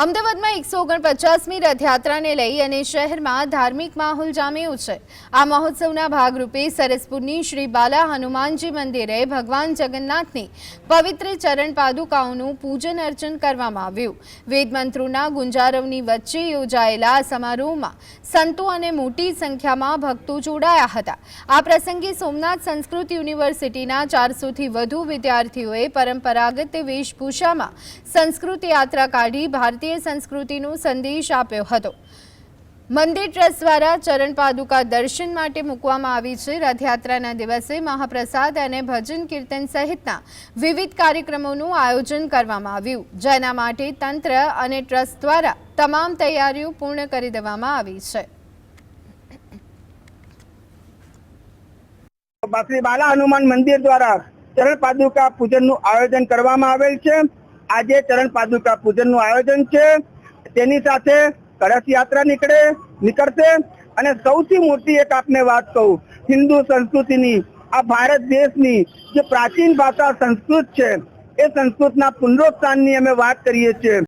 અમદાવાદમાં 149મી રથયાત્રાને લઈ અને શહેરમાં ધાર્મિક માહોલ જામ્યો છે। આ મહોત્સવના ભાગરૂપે સરસપુરની શ્રી બાલા હનુમાનજી મંદિરે ભગવાન જગન્નાથની પવિત્ર ચરણ પાદુકાઓનું પૂજન અર્ચન કરવામાં આવ્યું। વેદ મંત્રોના ગુંજારવની વચ્ચે યોજાયેલા સમારોહમાં સંતો અને મોટી સંખ્યામાં ભક્તો જોડાયા હતા। આ પ્રસંગે સોમનાથ સંસ્કૃત યુનિવર્સિટીના 400થી વધુ વિદ્યાર્થીઓએ પરંપરાગત વેશભૂષામાં સંસ્કૃત યાત્રા કાઢી ભારતીય સંસ્કૃતિનો સંદેશ આપ્યો હતો। મંદિર ટ્રસ્ટ દ્વારા ચરણ પાદુકા દર્શન માટે મૂકવામાં આવી છે। રથયાત્રાના દિવસે મહાપ્રસાદ અને ભજન કીર્તન સહિતના વિવિધ કાર્યક્રમોનું આયોજન કરવામાં આવ્યું, જેના માટે તંત્ર અને ટ્રસ્ટ દ્વારા તમામ તૈયારીઓ પૂર્ણ કરી દેવામાં આવી છે। श्री बाला हनुमान मंदिर द्वारा चरण पादुका पूजन नु आयोजन करवामां आवेल छे। आज चरण पादुका पूजन नु आयोजन छे, तेनी साथे कलश यात्रा निकळशे अने सौथी मोटी एक आपने बात कहूं, हिंदू संस्कृतिनी आ भारत देशनी जे प्राचीन भाषा संस्कृत छे ए संस्कृतना पुनरुत्थाननी अमे वात करीए छीए।